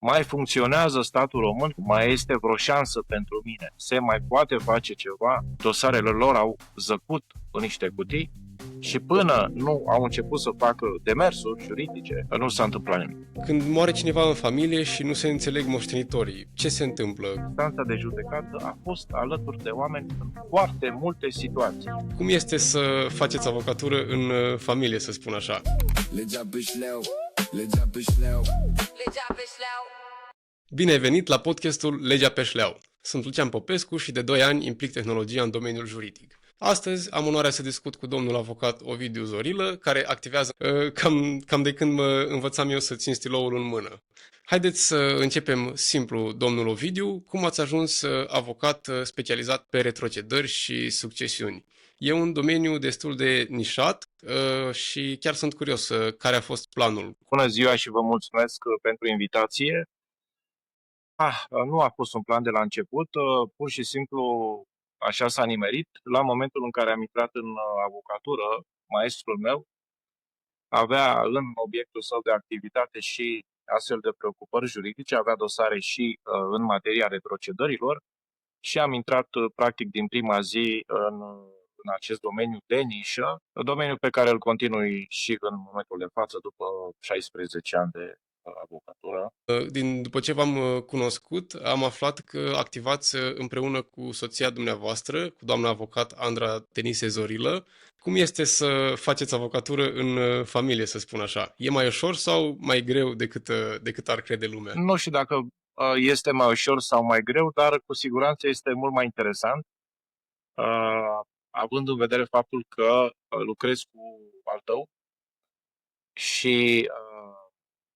Mai funcționează statul român? Mai este vreo șansă pentru mine? Se mai poate face ceva? Dosarele lor au zăcut în niște cutii și până nu au început să facă demersuri juridice, nu s-a întâmplat nimic. Când moare cineva în familie și nu se înțeleg moștenitorii, ce se întâmplă? Instanța de judecată a fost alături de oameni în foarte multe situații. Cum este să faceți avocatură în familie, să spun așa? Legea pe șleau, legea pe șleau. Bine ai venit la podcastul Legea pe șleau. Sunt Lucian Popescu și de 2 ani implic tehnologia în domeniul juridic. Astăzi am onoarea să discut cu domnul avocat Ovidiu Zorilă, care activează cam de când mă învățam eu să țin stiloul în mână. Haideți să începem simplu, domnul Ovidiu, cum ați ajuns avocat specializat pe retrocedări și succesiuni? E un domeniu destul de nișat și chiar sunt curios care a fost planul. Bună ziua și vă mulțumesc pentru invitație. Nu a fost un plan de la început, pur și simplu așa s-a nimerit. La momentul în care am intrat în avocatură, maestrul meu avea în obiectul său de activitate și astfel de preocupări juridice, avea dosare și în materia retrocedărilor și am intrat practic din prima zi în acest domeniu de nișă, domeniu pe care îl continui și în momentul de față după 16 ani de avocatură. După ce v-am cunoscut, am aflat că activați împreună cu soția dumneavoastră, cu doamna avocat Andra Tenise Zorilă. Cum este să faceți avocatură în familie, să spun așa? E mai ușor sau mai greu decât ar crede lumea? Nu știu dacă este mai ușor sau mai greu, dar cu siguranță este mult mai interesant, având în vedere faptul că lucrezi cu al tău și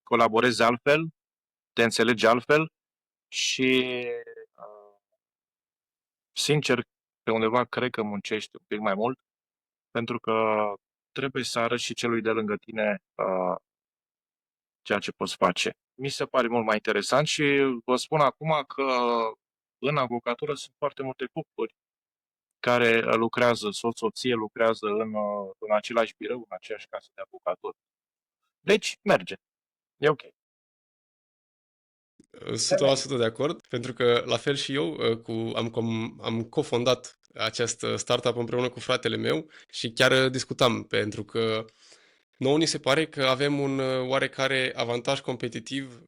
colaborezi altfel, te înțelegi altfel și, sincer, pe undeva cred că muncești un pic mai mult, pentru că trebuie să arăți și celui de lângă tine ceea ce poți face. Mi se pare mult mai interesant și vă spun acum că în avocatură sunt foarte multe cupluri care lucrează, soție lucrează în același birou, în aceeași casă de avocatură. Deci, merge. E ok. 100% de acord, pentru că la fel și eu am cofondat acest startup împreună cu fratele meu și chiar discutam, pentru că nouă ni se pare că avem un oarecare avantaj competitiv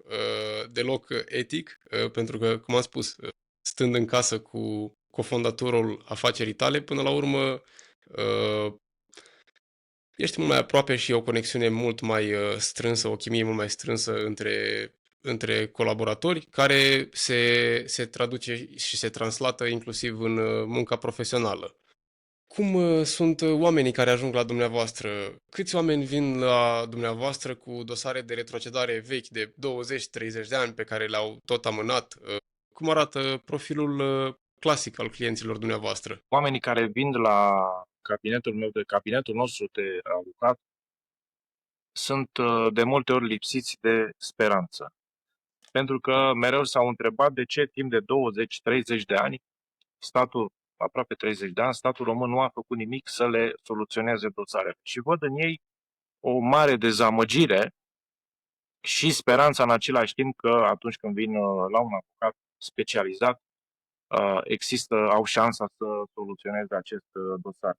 deloc etic, pentru că, cum am spus, stând în casă cu cofondatorul afacerii tale, până la urmă ești mult mai aproape și e o conexiune mult mai strânsă, o chimie mult mai strânsă între colaboratori, care se traduce și se translată inclusiv în munca profesională. Cum sunt oamenii care ajung la dumneavoastră? Câți oameni vin la dumneavoastră cu dosare de retrocedare vechi de 20-30 de ani pe care le-au tot amânat? Cum arată profilul clasic al clienților dumneavoastră? Oamenii care vin la cabinetul nostru de avocat sunt de multe ori lipsiți de speranță. Pentru că mereu s-au întrebat de ce timp de 20-30 de ani, aproape 30 de ani, statul român nu a făcut nimic să le soluționeze dosarele. Și văd în ei o mare dezamăgire și speranța în același timp că atunci când vin la un avocat specializat, au șansa să soluționeze acest dosar.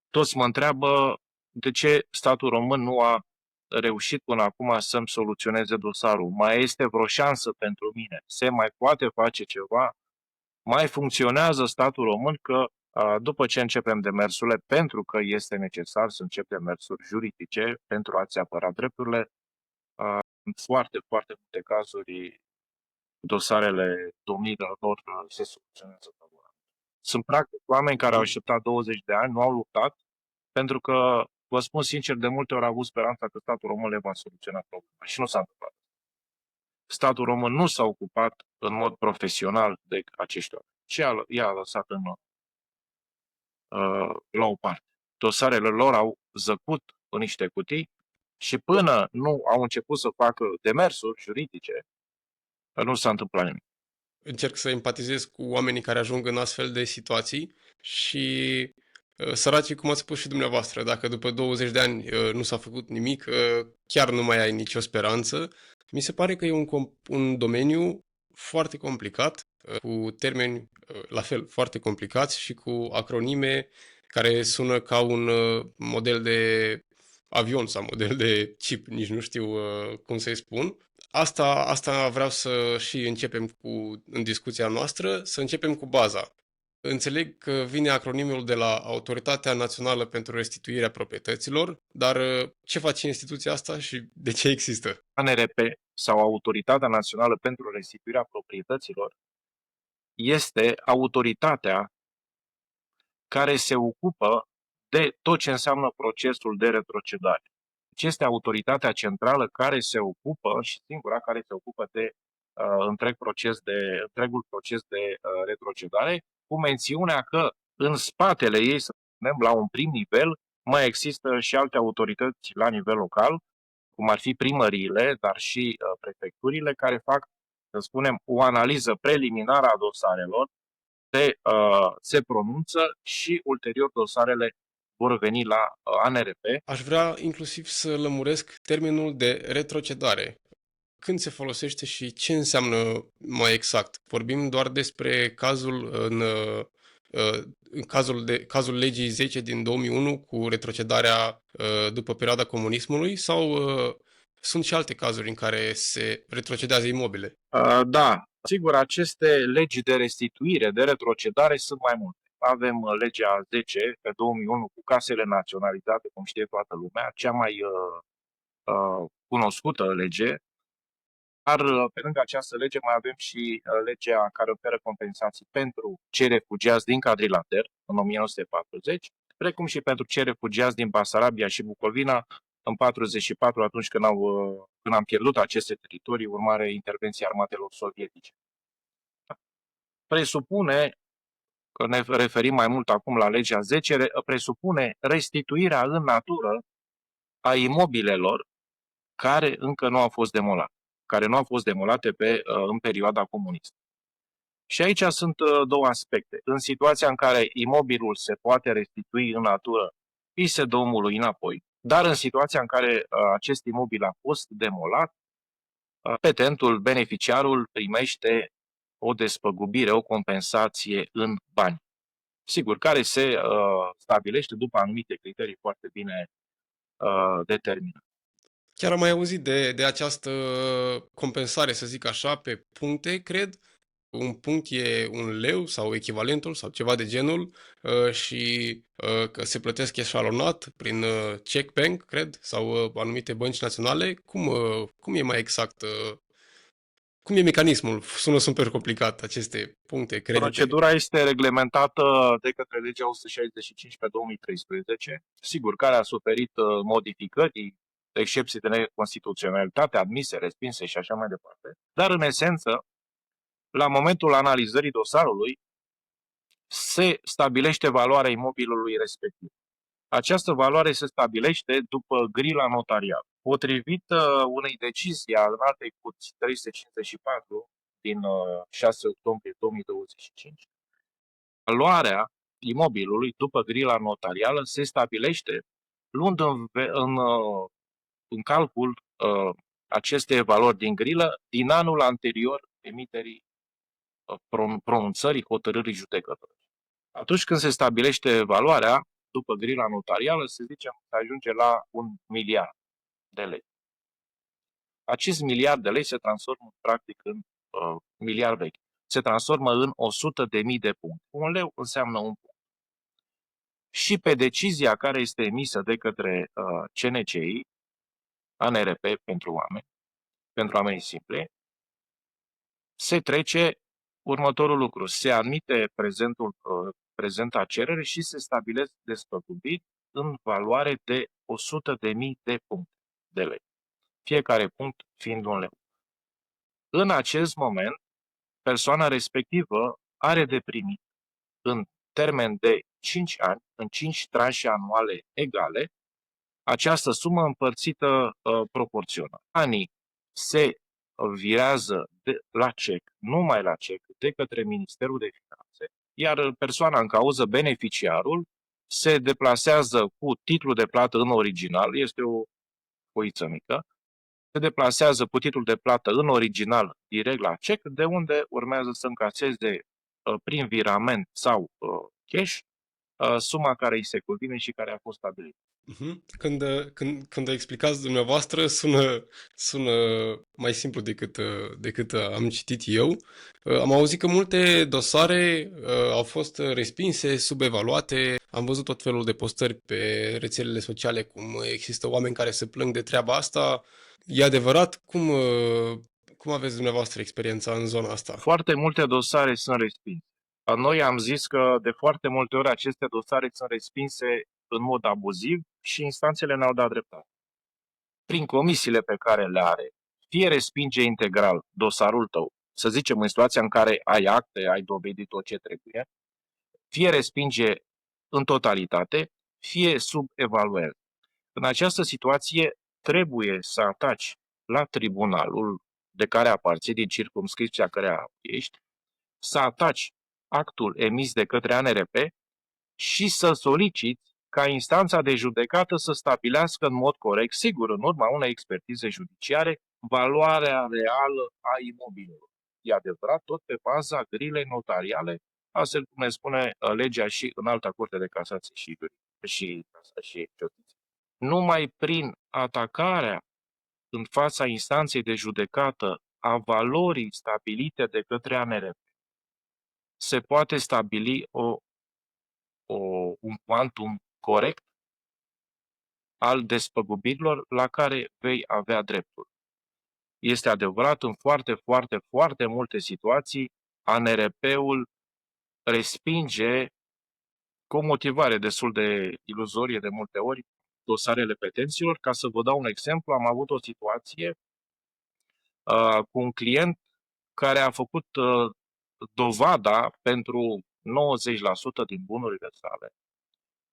Toți mă întreabă de ce statul român nu a reușit până acum să-mi soluționeze dosarul. Mai este vreo șansă pentru mine? Se mai poate face ceva? Mai funcționează statul român? Că după ce începem demersurile, pentru că este necesar să începem demersuri juridice pentru a-ți apăra drepturile, în foarte, foarte multe cazuri dosarele domnilor lor se soluționează favorabil. Sunt practic oameni care au așteptat 20 de ani, nu au luptat, pentru că, vă spun sincer, de multe ori au avut speranța că statul român le va soluționa problema și nu s-a întâmplat. Statul român nu s-a ocupat în mod profesional de acești oameni, ci i-a lăsat la o parte. Dosarele lor au zăcut în niște cutii și până nu au început să facă demersuri juridice, nu s-a întâmplat nimic. Încerc să empatizez cu oamenii care ajung în astfel de situații și săracii, cum ați spus și dumneavoastră, dacă după 20 de ani nu s-a făcut nimic, chiar nu mai ai nicio speranță, Mi se pare că e un domeniu foarte complicat, cu termeni la fel foarte complicați și cu acronime care sună ca un model de avion sau model de chip, nici nu știu cum să-i spun. Asta vreau să și începem în discuția noastră, să începem cu baza. Înțeleg că vine acronimul de la Autoritatea Națională pentru Restituirea Proprietăților, dar ce face instituția asta și de ce există? ANRP sau Autoritatea Națională pentru Restituirea Proprietăților este autoritatea care se ocupă de tot ce înseamnă procesul de retrocedare. Deci este autoritatea centrală care se ocupă și singura care se ocupă de întregul proces de retrocedare, cu mențiunea că în spatele ei, să spunem, la un prim nivel, mai există și alte autorități la nivel local, cum ar fi primăriile, dar și prefecturile, care fac, să spunem, o analiză preliminară a dosarelor, se pronunță și ulterior dosarele vor veni la ANRP. Aș vrea inclusiv să lămuresc termenul de retrocedare. Când se folosește și ce înseamnă mai exact? Vorbim doar despre cazul legii 10 din 2001 cu retrocedarea după perioada comunismului sau sunt și alte cazuri în care se retrocedează imobile? Da, sigur, aceste legi de restituire, de retrocedare sunt mai multe. Avem legea 10 pe 2001 cu casele naționalizate, cum știe toată lumea, cea mai cunoscută lege. Dar pe lângă această lege mai avem și legea care oferă compensații pentru cei refugiați din Cadrilater în 1940, precum și pentru cei refugiați din Basarabia și Bucovina în 1944, atunci când am pierdut aceste teritorii urmare intervenției armatelor sovietice. Presupune, că ne referim mai mult acum la legea 10, presupune restituirea în natură a imobilelor care încă nu au fost demolate, care nu au fost demolate în perioada comunistă. Și aici sunt două aspecte. În situația în care imobilul se poate restitui în natură, îi se dă omului înapoi, dar în situația în care acest imobil a fost demolat, petentul, beneficiarul, primește o despăgubire, o compensație în bani. Sigur, care se stabilește după anumite criterii foarte bine determinate. Chiar am mai auzit de această compensare, să zic așa, pe puncte, cred. Un punct e un leu sau echivalentul sau ceva de genul și că se plătesc eșalonat prin check bank, cred, sau anumite bănci naționale. Cum e mai exact? Cum e mecanismul? Sună super complicat aceste puncte, credite. Procedura este reglementată de către legea 165 pe 2013, sigur, care a suferit modificări, excepții de neconstituționalitate, admise, respinse și așa mai departe. Dar, în esență, la momentul analizării dosarului, se stabilește valoarea imobilului respectiv. Această valoare se stabilește după grila notarială. Potrivit unei decizii a Înaltei Curți 354 din 6 octombrie 2025, valoarea imobilului după grila notarială se stabilește luând în calcul aceste valori din grilă din anul anterior emiterii pronunțării hotărârii judecătorului. Atunci când se stabilește valoarea, după grila notarială, se ajunge la 1 miliard de lei. Acest miliard de lei se transformă practic în miliard vechi. Se transformă în 100.000 de puncte. Un leu înseamnă un punct. Și pe decizia care este emisă de către CNCI, ANRP pentru oameni simple, se trece următorul lucru. Se admite prezenta cerere și se stabilesc despăgubiri în valoare de 100.000 de puncte de lei. Fiecare punct fiind un leu. În acest moment, persoana respectivă are de primit în termen de 5 ani, în 5 tranșe anuale egale, această sumă împărțită proporțional. Anii se virează la cec, numai la cec, de către Ministerul de Finanțe, iar persoana în cauză, beneficiarul, se deplasează cu titlul de plată în original, este o foiță mică, se deplasează cu titlul de plată în original direct la cec, de unde urmează să încaseze prin virament sau cash suma care îi se cuvine și care a fost stabilită. Mhm. Când o explicați dumneavoastră, sună mai simplu decât am citit eu. Am auzit că multe dosare au fost respinse, subevaluate. Am văzut tot felul de postări pe rețelele sociale cum există oameni care se plâng de treaba asta. E adevărat? Cum aveți dumneavoastră experiența în zona asta? Foarte multe dosare sunt respinse. Noi am zis că de foarte multe ori aceste dosare sunt respinse în mod abuziv și instanțele ne-au dat dreptate. Prin comisiile pe care le are, fie respinge integral dosarul tău, să zicem în situația în care ai acte, ai dovedit tot ce trebuie, fie respinge în totalitate, fie subevaluează. În această situație trebuie să ataci la tribunalul de care aparții, din circumscripția care ești, să ataci actul emis de către ANRP și să soliciți ca instanța de judecată să stabilească în mod corect, sigur, în urma unei expertize judiciare, valoarea reală a imobilului. E adevărat, tot pe baza grilei notariale, astfel cum ne spune legea și în Alta Curte de Casație și Justiție. Numai prin atacarea în fața instanței de judecată a valorii stabilite de către ANRP se poate stabili un quantum corect al despăgubirilor la care vei avea dreptul. Este adevărat, în foarte, foarte, foarte multe situații, ANRP-ul respinge cu o motivare destul de iluzorie de multe ori dosarele petenților. Ca să vă dau un exemplu, am avut o situație cu un client care a făcut dovada pentru 90% din bunurile sale.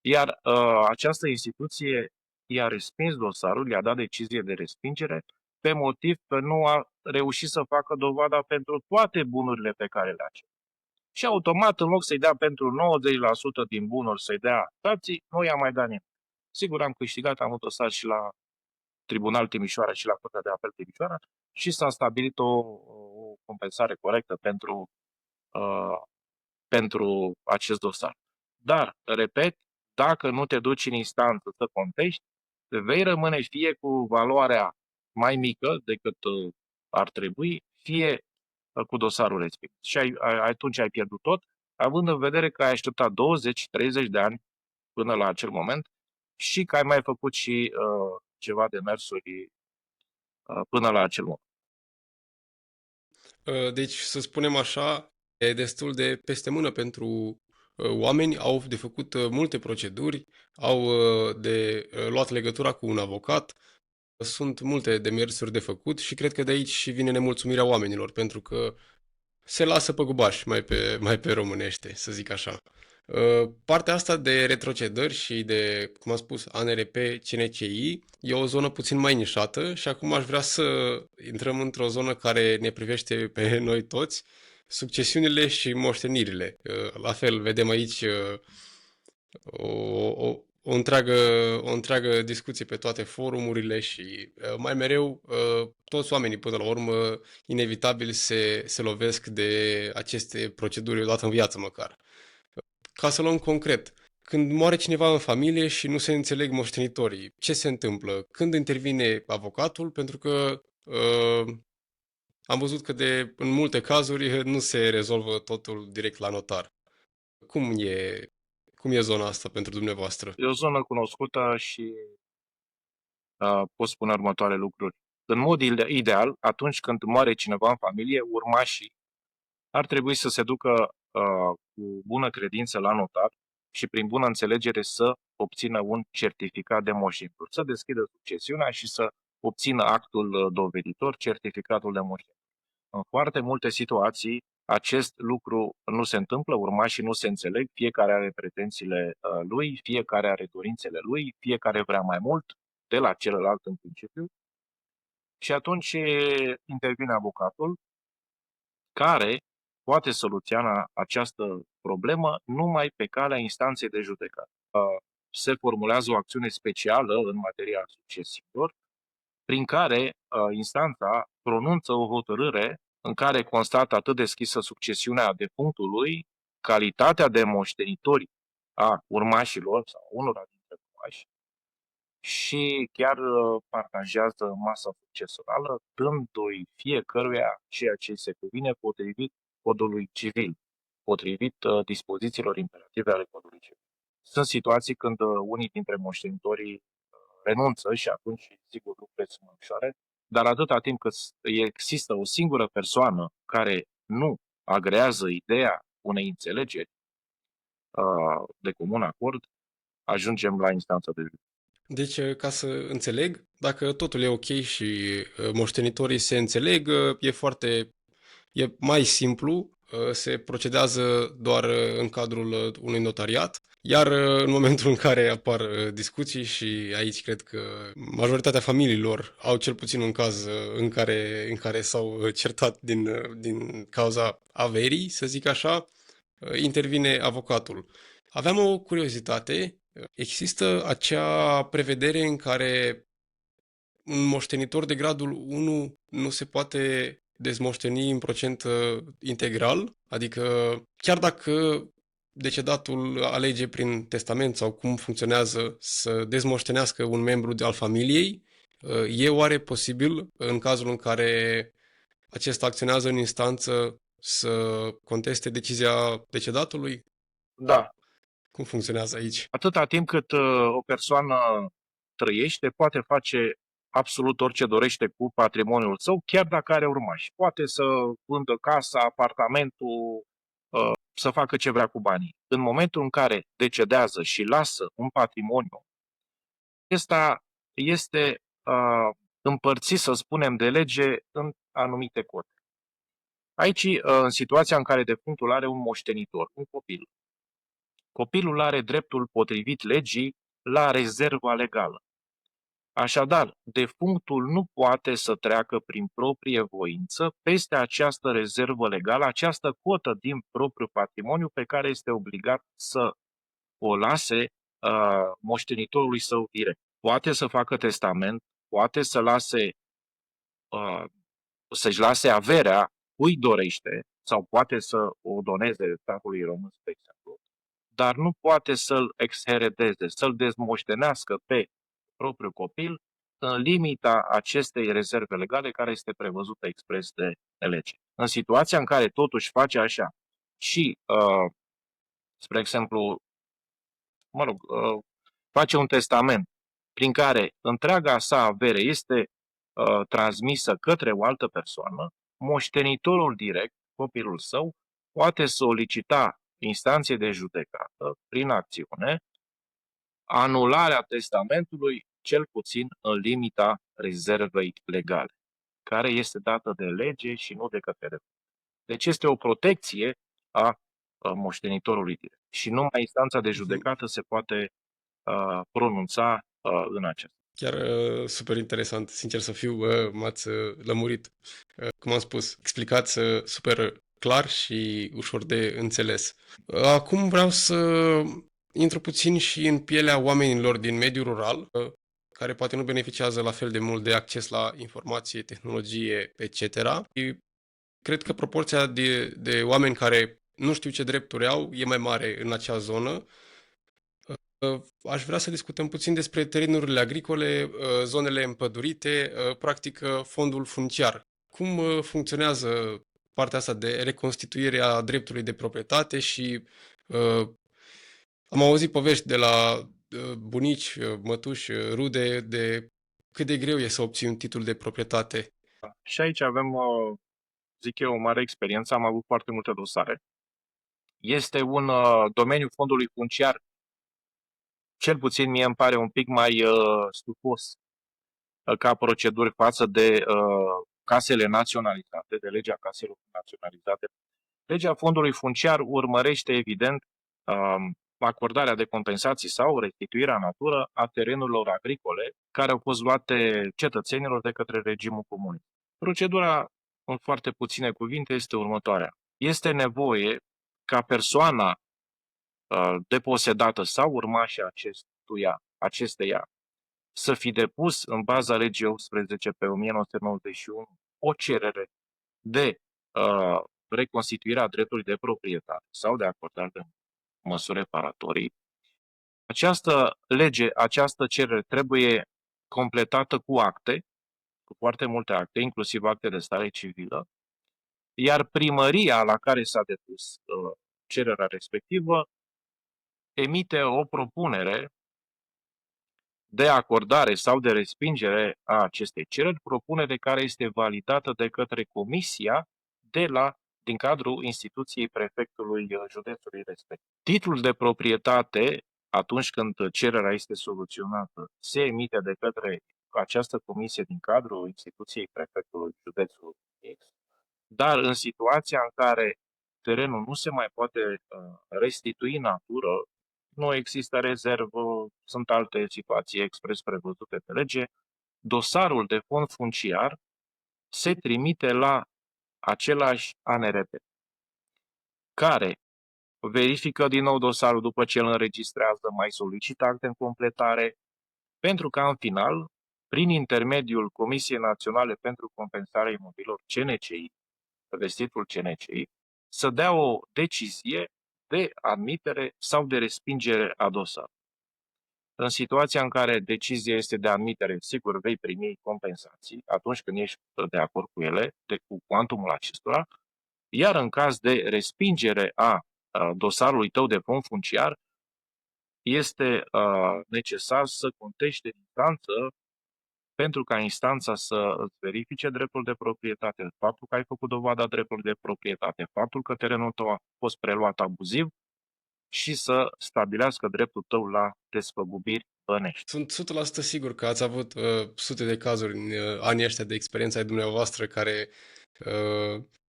Iar această instituție i-a respins dosarul, i-a dat decizie de respingere pe motiv că nu a reușit să facă dovada pentru toate bunurile pe care le-a cerut. Și automat, în loc să-i dea pentru 90% din bunuri, să-i dea tații, nu i-a mai dat nimic. Sigur, am câștigat, am avut dosar și la Tribunal Timișoara și la Curtea de Apel Timișoara și s-a stabilit o compensare corectă pentru acest dosar. Dar, repet, dacă nu te duci în instanță să contești, vei rămâne fie cu valoarea mai mică decât ar trebui, fie cu dosarul respectiv. Și atunci ai pierdut tot, având în vedere că ai așteptat 20-30 de ani până la acel moment și că ai mai făcut și ceva de mersuri până la acel moment. Deci, să spunem așa, e destul de peste mână pentru oameni, au de făcut multe proceduri, au de luat legătura cu un avocat, sunt multe demersuri de făcut și cred că de aici și vine nemulțumirea oamenilor, pentru că se lasă pe gubaș, mai pe românește, să zic așa. Partea asta de retrocedări și de, cum am spus, ANRP, CNCI, e o zonă puțin mai nișată și acum aș vrea să intrăm într-o zonă care ne privește pe noi toți, succesiunile și moștenirile. La fel, vedem aici o întreagă discuție pe toate forumurile și mai mereu toți oamenii până la urmă inevitabil se lovesc de aceste proceduri odată în viață măcar. Ca să luăm concret, când moare cineva în familie și nu se înțeleg moștenitorii, ce se întâmplă? Când intervine avocatul? Pentru că am văzut că în multe cazuri nu se rezolvă totul direct la notar. Cum e zona asta pentru dumneavoastră? E o zonă cunoscută și pot spune următoarele lucruri. În mod ideal, atunci când moare cineva în familie, urmașii ar trebui să se ducă cu bună credință la notar și prin bună înțelegere să obțină un certificat de moștenire, să deschidă succesiunea și să obțină actul doveditor, certificatul de moștenire. În foarte multe situații, acest lucru nu se întâmplă, urmașii nu se înțeleg, fiecare are pretențiile lui, fiecare are dorințele lui, fiecare vrea mai mult de la celălalt în principiu și atunci intervine avocatul care poate soluționa această problemă numai pe calea instanței de judecată. Se formulează o acțiune specială în materia succesiilor, prin care instanța pronunță o hotărâre în care constată atât deschisă succesiunea defunctului, calitatea de moștenitori a urmașilor sau unora dintre urmași și chiar partajează masa succesorală, dându-i fiecăruia ceea ce se cuvine potrivit codului civil, potrivit dispozițiilor imperative ale codului civil. Sunt situații când unii dintre moștenitorii renunță și atunci, sigur, lucrurile sunt mai ușoare, dar atâta timp cât există o singură persoană care nu agrează ideea unei înțelegeri de comun acord, ajungem la instanța de judecată. Deci, ca să înțeleg, dacă totul e ok și moștenitorii se înțeleg, e mai simplu, se procedează doar în cadrul unui notariat, iar în momentul în care apar discuții și aici cred că majoritatea familiilor au cel puțin un caz în care s-au certat din cauza averii, să zic așa, intervine avocatul. Aveam o curiozitate. Există acea prevedere în care un moștenitor de gradul 1 nu se poate dezmoșteni în procent integral? Adică chiar dacă decedatul alege prin testament sau cum funcționează să dezmoștenească un membru al familiei, e oare posibil în cazul în care acesta acționează în instanță să conteste decizia decedatului? Da, Cum funcționează aici? atâta timp cât o persoană trăiește, poate face absolut orice dorește cu patrimoniul său, chiar dacă are urmași. Poate să vândă casa, apartamentul, să facă ce vrea cu banii. În momentul în care decedează și lasă un patrimoniu, acesta este împărțit, să spunem, de lege în anumite cote. Aici, în situația în care defunctul are un moștenitor, un copil, copilul are dreptul potrivit legii la rezerva legală. Așadar, defunctul nu poate să treacă prin proprie voință peste această rezervă legală, această cotă din propriul patrimoniu pe care este obligat să o lase moștenitorului său direct. Poate să facă testament, poate să-și lase averea cui dorește sau poate să o doneze statului român, spre exemplu, dar nu poate să-l exheredeze, să-l dezmoștenească pe propriul copil în limita acestei rezerve legale care este prevăzută expres de lege. În situația în care totuși face așa și, spre exemplu, face un testament prin care întreaga sa avere este transmisă către o altă persoană, moștenitorul direct, copilul său, poate solicita instanței de judecată, prin acțiune, anularea testamentului, cel puțin în limita rezervei legale, care este dată de lege și nu de către referendum. Deci este o protecție a moștenitorului direct. Și numai instanța de judecată se poate pronunța în acesta. Chiar super interesant, sincer să fiu, m-ați lămurit. Cum am spus, explicați super clar și ușor de înțeles. Acum vreau să intru puțin și în pielea oamenilor din mediul rural, care poate nu beneficiază la fel de mult de acces la informație, tehnologie, etc. Și cred că proporția de oameni care nu știu ce drepturi au e mai mare în acea zonă. Aș vrea să discutăm puțin despre terenurile agricole, zonele împădurite, practic fondul funciar. Cum funcționează partea asta de reconstituire a dreptului de proprietate și am auzit povești de la bunici, mătuși, rude de cât de greu e să obții un titlu de proprietate. Și aici avem, zic eu, o mare experiență, am avut foarte multe dosare. Este un domeniu fondului funciar, cel puțin mie îmi pare un pic mai stufos ca proceduri față de casele naționalizate, de legea caselor naționalizate. Legea fondului funciar urmărește, evident, acordarea de compensații sau restituirea în natură a terenurilor agricole care au fost luate cetățenilor de către regimul comunist. Procedura, în foarte puține cuvinte, este următoarea. Este nevoie ca persoana deposedată sau urmașa acesteia să fi depus în baza legii 18 pe 1991 o cerere de reconstituire a dreptului de proprietate sau de acordare de măsuri reparatorii. Această lege, această cerere trebuie completată cu acte, cu foarte multe acte, inclusiv acte de stare civilă, iar primăria la care s-a depus cererea respectivă emite o propunere de acordare sau de respingere a acestei cereri, propunere care este validată de către comisia din cadrul instituției prefectului județului respectiv. Titlul de proprietate, atunci când cererea este soluționată, se emite de către această comisie din cadrul instituției prefectului județului X, dar în situația în care terenul nu se mai poate restitui în natură, nu există rezervă, sunt alte situații expres prevăzute pe lege, dosarul de fond funciar se trimite la același ANRP, care verifică din nou dosarul după ce îl înregistrează, mai solicită acte în completare, pentru ca în final, prin intermediul Comisiei Naționale pentru Compensarea Imobililor, CNCI, vestitul CNCI, să dea o decizie de admitere sau de respingere a dosarului. În situația în care decizia este de admitere, sigur vei primi compensații atunci când ești de acord cu ele, cu cuantumul acestora, iar în caz de respingere a dosarului tău de fond funciar, este necesar să contești în instanță pentru ca instanța să îți verifice dreptul de proprietate, faptul că ai făcut dovada dreptului de proprietate, faptul că terenul tău a fost preluat abuziv și să stabilească dreptul tău la despăgubiri bănești. Sunt 100% sigur că ați avut sute de cazuri în anii ăștia de experiență ai dumneavoastră care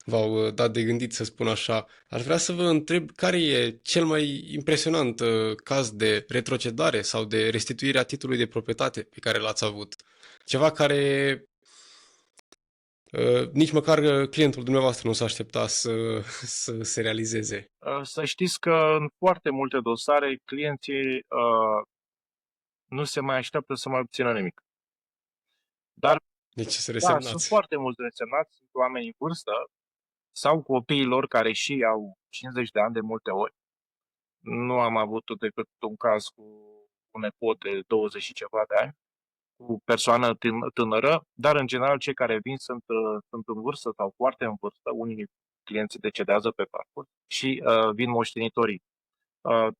v-au dat de gândit, să spun așa. Aș vrea să vă întreb care e cel mai impresionant caz de retrocedare sau de restituire a titlului de proprietate pe care l-ați avut. Ceva care nici măcar clientul dumneavoastră nu s-a aștepta să se realizeze. Să știți că în foarte multe dosare clienții nu se mai așteaptă să mai obțină nimic. Dar Deci să da, resemnați. sunt foarte mulți resemnați, sunt oameni în vârstă sau copiii lor care și au 50 de ani de multe ori. Nu am avut decât un caz cu un nepot de 20 și ceva de ani, cu persoană tânără, dar în general cei care vin sunt în vârstă sau foarte în vârstă, unii clienții decedează pe parcurs și vin moștenitorii.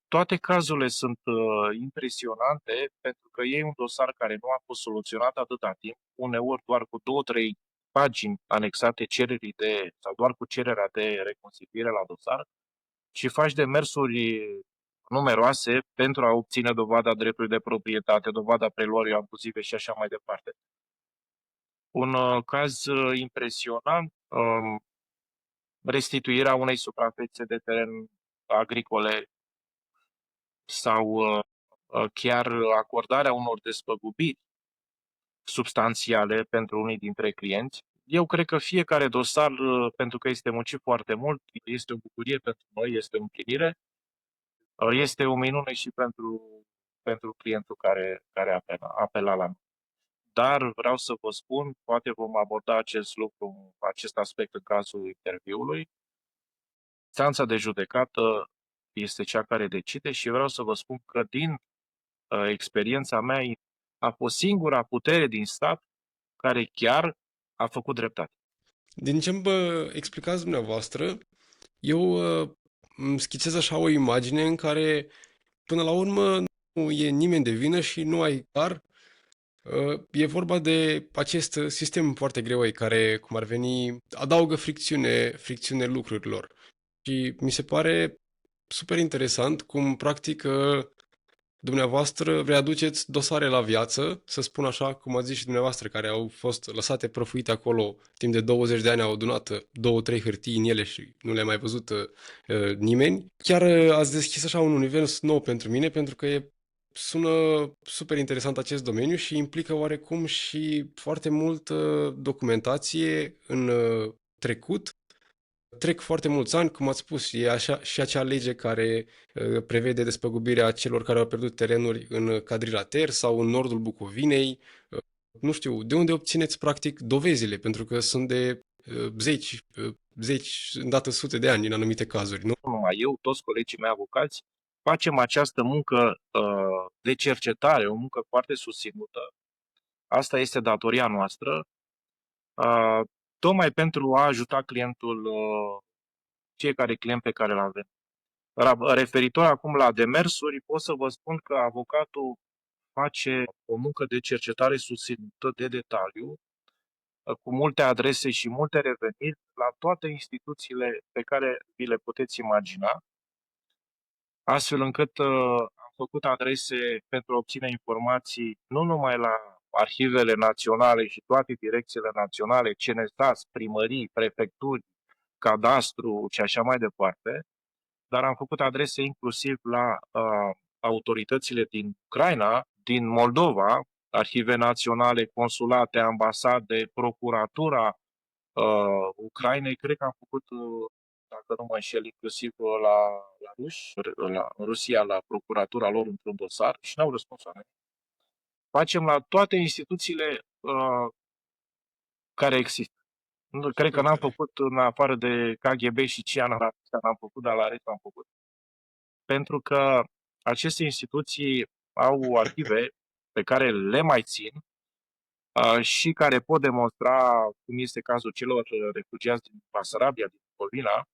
Toate cazurile sunt impresionante pentru că e un dosar care nu a fost soluționat atâta timp, uneori doar cu 2-3 pagini anexate cererii sau doar cu cererea de reconstituire la dosar și faci demersuri numeroase pentru a obține dovada dreptului de proprietate, dovada preluării abuzive și așa mai departe. Un caz impresionant, restituirea unei suprafețe de teren agricole sau chiar acordarea unor despăgubiri substanțiale pentru unii dintre clienți. Eu cred că fiecare dosar, pentru că este muncit foarte mult, este o bucurie pentru noi, este o împlinire, este o minune și pentru clientul care apela la noi. Dar vreau să vă spun, poate vom aborda acest aspect în cazul interviului. Instanța de judecată este cea care decide și vreau să vă spun că din experiența mea a fost singura putere din stat care chiar a făcut dreptate. Din ce îmi explicați dumneavoastră, eu îmi schițez așa o imagine în care, până la urmă, nu e nimeni de vină și nu ai clar. E vorba de acest sistem foarte greoi care, cum ar veni, adaugă fricțiune lucrurilor. Și mi se pare super interesant cum, practic, dumneavoastră readuceți dosare la viață, să spun așa, cum ați zis și dumneavoastră, care au fost lăsate prăfuite acolo timp de 20 de ani, au adunat 2-3 hârtii în ele și nu le-a mai văzut nimeni. Chiar ați deschis așa un univers nou pentru mine, pentru că sună super interesant acest domeniu și implică oarecum și foarte multă documentație în trecut Trec foarte mulți ani, cum ați spus, e așa, și acea lege care prevede despăgubirea celor care au pierdut terenuri în Cadrilater sau în nordul Bucovinei. Nu știu, de unde obțineți practic dovezile? Pentru că sunt de zeci, îndată sute de ani în anumite cazuri, nu? Nu numai eu, toți colegii mei avocați, facem această muncă de cercetare, o muncă foarte susținută. Asta este datoria noastră, uh, tocmai pentru a ajuta clientul, fiecare client pe care îl avem. Referitor acum la demersuri, pot să vă spun că avocatul face o muncă de cercetare susținută de detaliu, cu multe adrese și multe reveniri la toate instituțiile pe care vi le puteți imagina, astfel încât am făcut adrese pentru a obține informații nu numai la arhivele naționale și toate direcțiile naționale, CNSAS, primării, prefecturi, cadastru și așa mai departe, dar am făcut adrese inclusiv la autoritățile din Ucraina, din Moldova, arhive naționale, consulate, ambasade, procuratura Ucrainei. Cred că am făcut, dacă nu mă înșel, inclusiv la ruși, în Rusia, la procuratura lor într-un dosar și n-au răspuns la noi. Facem la toate instituțiile care există. Cred că n-am făcut, în afară de KGB și CIA, n-am făcut, dar la rest am făcut. Pentru că aceste instituții au arhive pe care le mai țin și care pot demonstra, cum este cazul celor refugiați din Basarabia, din Bucovina,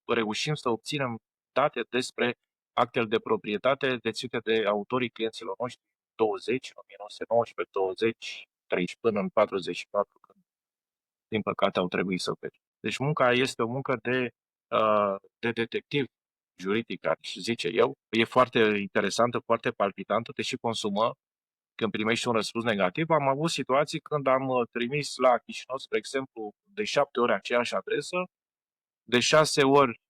reușim să obținem date despre actele de proprietate deținute de autorii clienților noștri 20, 1919, 20, 30 până în 44, când, din păcate, au trebuit să plece. Deci munca este o muncă de detectiv juridic, aș zice eu. E foarte interesantă, foarte palpitantă, te și consumă când primești un răspuns negativ. Am avut situații când am trimis la Chișinău, spre exemplu, de 7 ori aceeași adresă, de 6 ori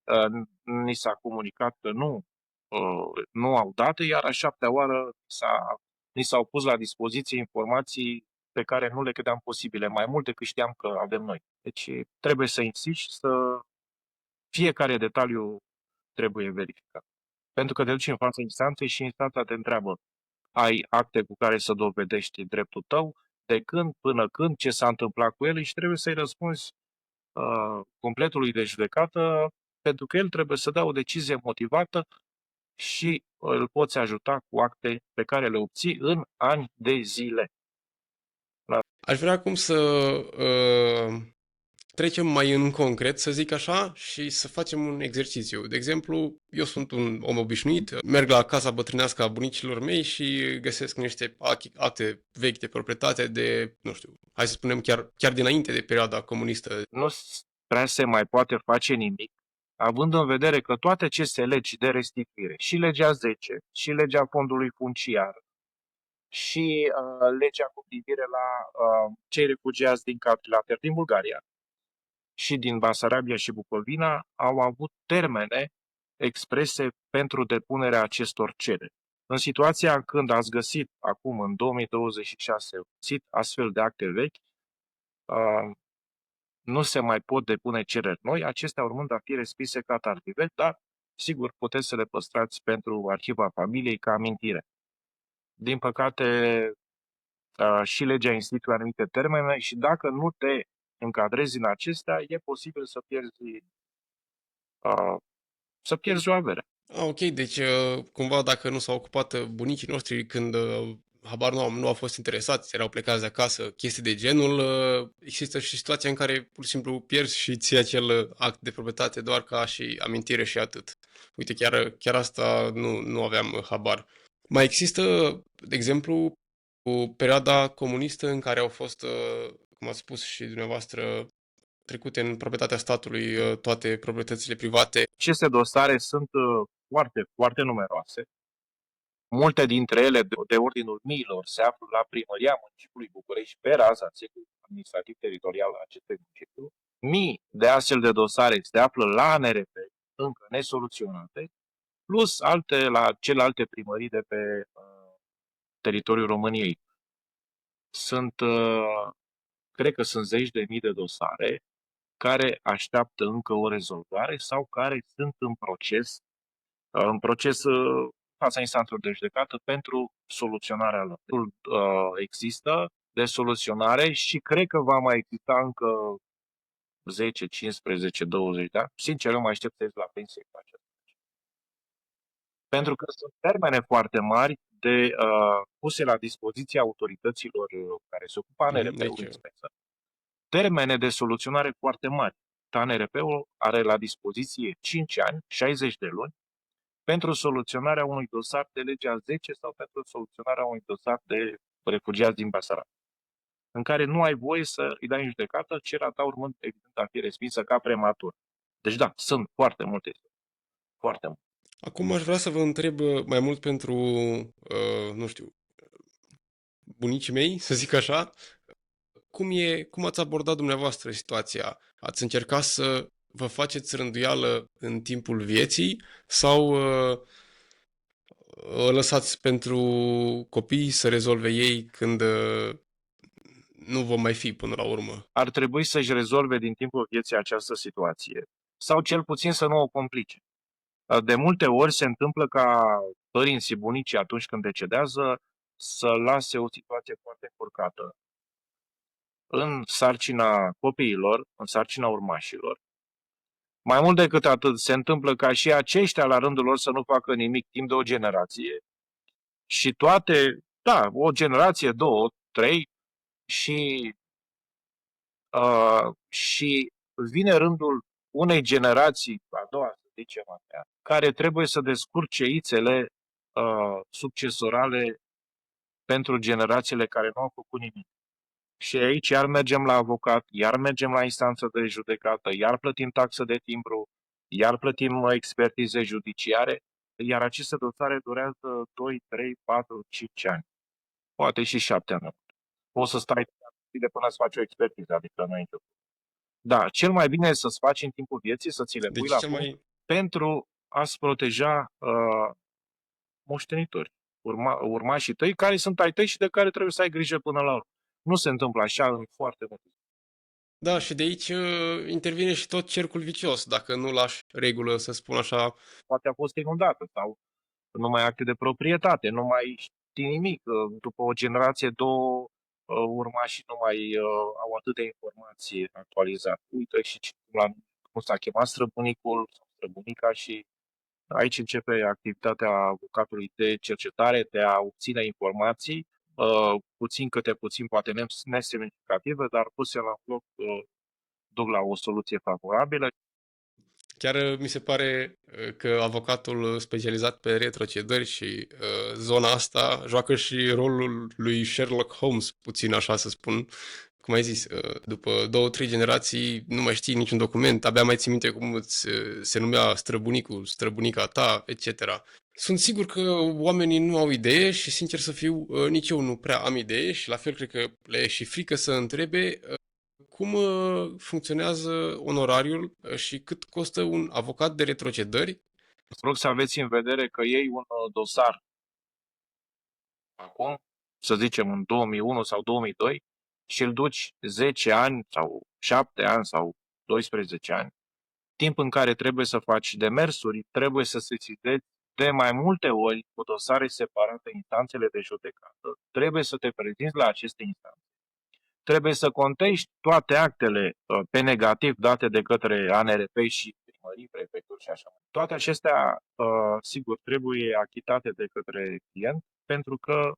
ni s-a comunicat că nu au date, iar a 7-a oară ni s-au pus la dispoziție informații pe care nu le credeam posibile, mai mult decât știam că avem noi. Deci trebuie să insisti, fiecare detaliu trebuie verificat. Pentru că te duci în fața instanței și instanța te întreabă: ai acte cu care să dovedești dreptul tău, de când, până când, ce s-a întâmplat cu ele și trebuie să-i răspunzi completului de judecată, pentru că el trebuie să dea o decizie motivată și îl poți ajuta cu acte pe care le obții în ani de zile. Aș vrea acum să trecem mai în concret, să zic așa, și să facem un exercițiu. De exemplu, eu sunt un om obișnuit, merg la casa bătrânească a bunicilor mei și găsesc niște acte vechi de proprietate de, nu știu, hai să spunem chiar dinainte de perioada comunistă. Nu prea se mai poate face nimic, având în vedere că toate aceste legi de restituire, și legea 10, și legea fondului funciar, și legea cu privire la cei refugiați din Cadrilater, din Bulgaria, și din Basarabia și Bucovina, au avut termene exprese pentru depunerea acestor cereri. În situația când ați găsit acum, în 2026, astfel de acte vechi, nu se mai pot depune cereri noi, acestea urmând a fi respinse ca tardive, dar sigur puteți să le păstrați pentru arhiva familiei ca amintire. Din păcate, și legea instituie anumite termene și dacă nu te încadrezi în acestea, e posibil să pierzi o avere. Ok, deci cumva dacă nu s-au ocupat bunicii noștri când habar nu au fost interesați, erau plecați de acasă, chestii de genul, există și situația în care pur și simplu pierzi și ții acel act de proprietate doar ca și amintire și atât. Uite, chiar asta nu aveam habar. Mai există, de exemplu, o perioada comunistă în care au fost, cum ați spus și dumneavoastră, trecute în proprietatea statului toate proprietățile private. Aceste dosare sunt foarte, foarte numeroase. Multe dintre ele, de ordinul miilor, se află la primăria municipiului București, pe raza țelului administrativ-teritorial al acestui municipiu. Mii de astfel de dosare se află la ANRP, încă nesoluționate, plus la celelalte primării de pe teritoriul României. Cred că sunt zeci de mii de dosare care așteaptă încă o rezolvare sau care sunt în proces fața instanțelor de judecată pentru soluționarea lor. Există de soluționare și cred că va mai exista încă 10, 15, 20 de ani. Sincer, eu mă aștept să ies la pensie cu acest. Pentru că sunt termene foarte mari puse la dispoziția autorităților care se ocupă ANRP-ul Deci, în speță. Termene de soluționare foarte mari. ANRP-ul are la dispoziție 5 ani, 60 de luni, pentru soluționarea unui dosar de legea 10 sau pentru soluționarea unui dosar de refugiați din Basarab, în care nu ai voie să îi dai în judecată, cererea ta urmând, evident, a fi respinsă ca prematur. Deci da, sunt foarte multe. Foarte multe. acum aș vrea să vă întreb mai mult pentru, nu știu, bunicii mei, să zic așa, cum ați abordat dumneavoastră situația? Ați încercat să vă faceți rânduială în timpul vieții sau o lăsați pentru copii să rezolve ei când nu vom mai fi până la urmă? Ar trebui să-și rezolve din timpul vieții această situație sau cel puțin să nu o complice. De multe ori se întâmplă ca părinții, bunicii, atunci când decedează, să lase o situație foarte încurcată în sarcina copiilor, în sarcina urmașilor. Mai mult decât atât, se întâmplă ca și aceștia la rândul lor să nu facă nimic timp de o generație și o generație, două, trei și vine rândul unei generații, a doua, să zicem așa, care trebuie să descurce ițele succesorale pentru generațiile care nu au făcut nimic. Și aici iar mergem la avocat, iar mergem la instanță de judecată, iar plătim taxă de timbru, iar plătim expertize judiciare, iar aceste dosare durează 2, 3, 4, 5 ani. Poate și 7 ani. Poți să stai de până să faci o expertiză, adică nu e nicio. Da, cel mai bine e să-ți faci în timpul vieții, să ți le pui Deci la cel punct mai... pentru a-ți proteja moștenitori, urmașii tăi, care sunt ai tăi și de care trebuie să ai grijă până la urmă. Nu se întâmplă așa în foarte multe. Da, și de aici intervine și tot cercul vicios, dacă nu lași regulă, să spun așa. Poate a fost inundată sau nu mai acte de proprietate, nu mai știi nimic. După o generație, două, urmașii nu mai au atâtea informații actualizate. Uite și cum s-a chemat străbunicul sau străbunica și aici începe activitatea avocatului de cercetare, de a obține informații, puțin câte puțin, poate nesemnificative, dar puse la loc duc la o soluție favorabilă. Chiar mi se pare că avocatul specializat pe retrocedări și zona asta joacă și rolul lui Sherlock Holmes, puțin așa să spun. Cum ai zis, după 2-3 generații nu mai știi niciun document, abia mai ții minte cum se numea străbunicul, străbunica ta, etc. Sunt sigur că oamenii nu au idee și, sincer să fiu, nici eu nu prea am idee și la fel cred că le e și frică să întrebe cum funcționează onorariul și cât costă un avocat de retrocedări. Rog să aveți în vedere că iei un dosar acum, să zicem în 2001 sau 2002, și îl duci 10 ani sau 7 ani sau 12 ani, timp în care trebuie să faci demersuri, trebuie să sesizezi de mai multe ori cu dosare separate instanțele de judecată, trebuie să te prezinți la aceste instanțe, trebuie să contești toate actele pe negativ date de către ANRP și primării, prefecturi și așa. Toate acestea, sigur, trebuie achitate de către client, pentru că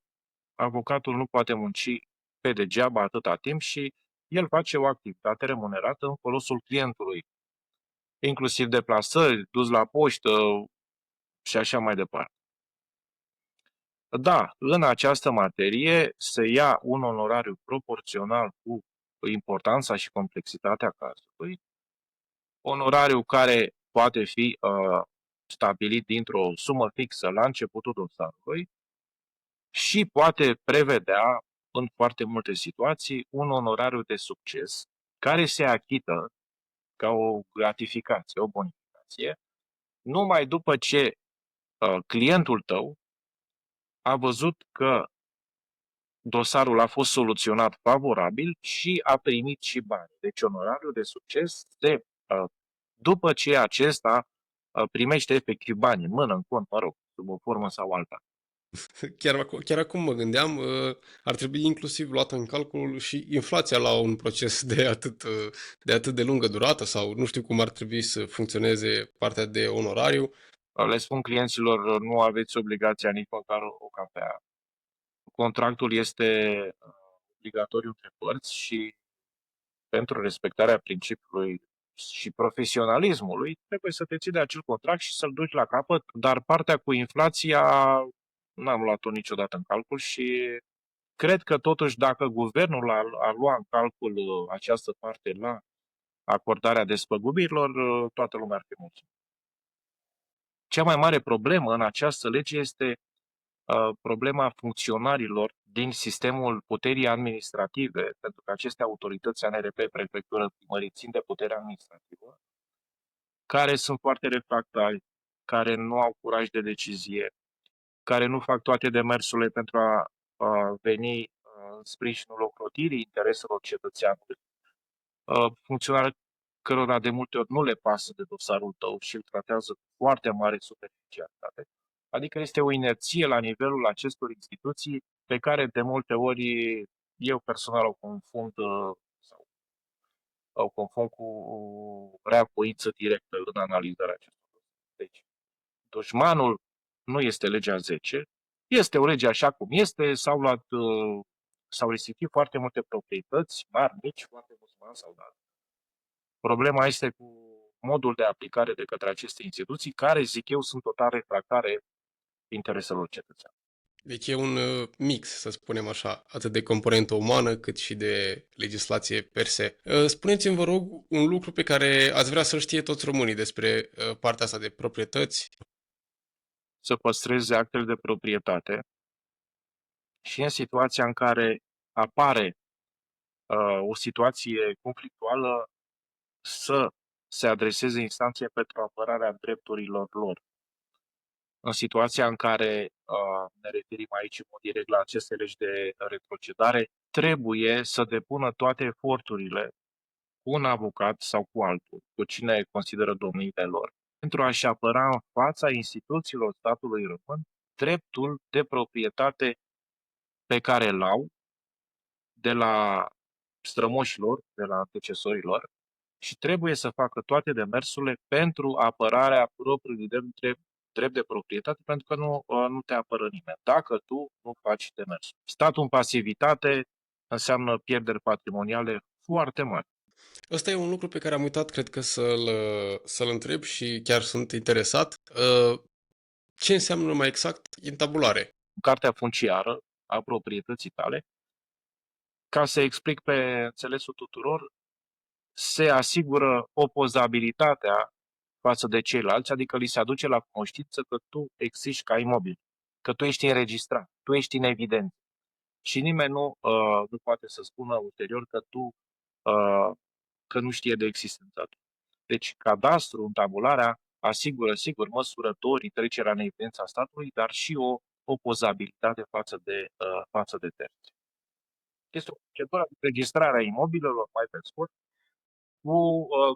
avocatul nu poate munci pe degeaba atâta timp și el face o activitate remunerată în folosul clientului, inclusiv deplasări, dus la poștă și așa mai departe. Da, în această materie se ia un onorariu proporțional cu importanța și complexitatea cazului, onorariu care poate fi stabilit dintr-o sumă fixă la începutul dosarului și poate prevedea în foarte multe situații un onorariu de succes care se achită ca o gratificație, o bonificație, numai după ce clientul tău a văzut că dosarul a fost soluționat favorabil și a primit și bani. Deci onorariul de succes după ce acesta primește efectiv bani în mână, în cont, mă rog, sub o formă sau alta. Chiar acum mă gândeam, ar trebui inclusiv luată în calcul și inflația la un proces de atât de lungă durată sau nu știu cum ar trebui să funcționeze partea de onorariu. Le spun clienților, nu aveți obligația nici măcar o cafea. Contractul este obligatoriu între părți și pentru respectarea principiului și profesionalismului trebuie să te ții de acel contract și să-l duci la capăt, dar partea cu inflația n-am luat-o niciodată în calcul și cred că totuși dacă guvernul ar lua în calcul această parte la acordarea despăgubirilor, toată lumea ar fi mulțumită. Cea mai mare problemă în această lege este problema funcționarilor din sistemul puterii administrative, pentru că aceste autorități ANRP, prefectură, primării, țin de puterea administrativă, care sunt foarte refractari, care nu au curaj de decizie, care nu fac toate demersurile pentru a veni în sprijinul ocrotirii intereselor cetățeanului, funcționari cărora de multe ori nu le pasă de dosarul tău și îl tratează cu foarte mare superficialitate. Adică este o inerție la nivelul acestor instituții pe care de multe ori eu personal o confund cu rea voință directă în analizarea acestor. Deci, dușmanul nu este legea 10, este o lege așa cum este, s-au restrictiv foarte multe proprietăți, mari, mici, foarte mulți bani s-au dat. Problema este cu modul de aplicare de către aceste instituții, care, zic eu, sunt total refractare intereselor cetățeanului. Deci e un mix, să spunem așa, atât de componentă umană cât și de legislație per se. Spuneți-mi, vă rog, un lucru pe care ați vrea să-l știe toți românii despre partea asta de proprietăți. Să păstreze actele de proprietate și în situația în care apare o situație conflictuală să se adreseze instanței pentru apărarea drepturilor lor. În situația în care ne referim aici în mod direct la aceste legi de retrocedare, trebuie să depună toate eforturile cu un avocat sau cu altul, cu cine consideră domniile lor, pentru a-și apăra în fața instituțiilor statului român dreptul de proprietate pe care îl au de la strămoșilor, de la antecesorilor, și trebuie să facă toate demersurile pentru apărarea propriului drept de proprietate, pentru că nu te apără nimeni, dacă tu nu faci demersul. Statul în pasivitate înseamnă pierderi patrimoniale foarte mari. Ăsta e un lucru pe care am uitat, cred că să-l întreb și chiar sunt interesat. Ce înseamnă mai exact intabulare? Cartea funciară a proprietății tale, ca să explic pe înțelesul tuturor, se asigură opozabilitatea față de ceilalți, adică li se aduce la cunoștință că tu existi ca imobil, că tu ești înregistrat, tu ești în evidență. Și nimeni nu poate să spună ulterior că nu știe de existența ta. Deci cadastru, întabularea, asigură, sigur, măsurătorii, trecerea în evidența statului, dar și o opozabilitate față de terți. Este o procedură de registrare a imobilelor, mai pe scurt,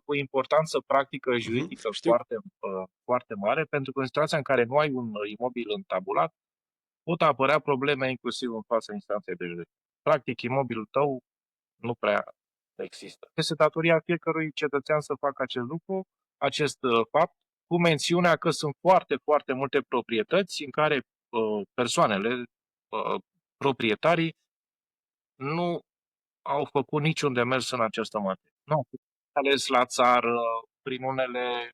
cu importanță practică juridică știu. foarte mare, pentru că în situația în care nu ai un imobil întabulat, pot apărea probleme inclusiv în fața instanței de judecată. Practic, imobilul tău nu prea există. Este datoria fiecărui cetățean să facă acest fapt, cu mențiunea că sunt foarte, foarte multe proprietăți în care persoanele, proprietarii, nu au făcut niciun demers în această materie. Nu au ales la țară, prin unele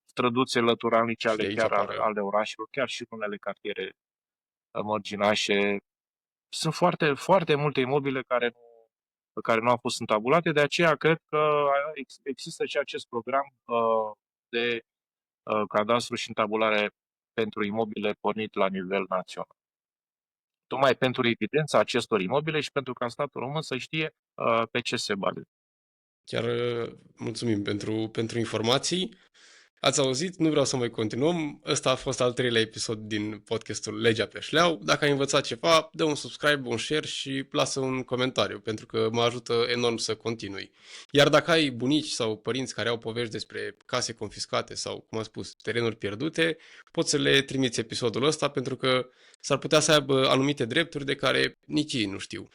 străduțe lăturalnice ale orașelor, chiar și în unele cartiere mărginașe. Sunt foarte, foarte multe imobile care nu au fost întabulate, de aceea cred că există și acest program de cadastru și întabulare pentru imobile pornit la nivel național. Tocmai pentru evidența acestor imobile și pentru ca statul român să știe pe ce se bazează. Chiar mulțumim pentru informații. Ați auzit? Nu vreau să mai continuăm. Ăsta a fost al 3-lea episod din podcastul Legea pe șleau. Dacă ai învățat ceva, dă un subscribe, un share și lasă un comentariu, pentru că mă ajută enorm să continui. Iar dacă ai bunici sau părinți care au povești despre case confiscate sau, cum am spus, terenuri pierdute, poți să le trimiți episodul ăsta, pentru că s-ar putea să aibă anumite drepturi de care nici ei nu știu.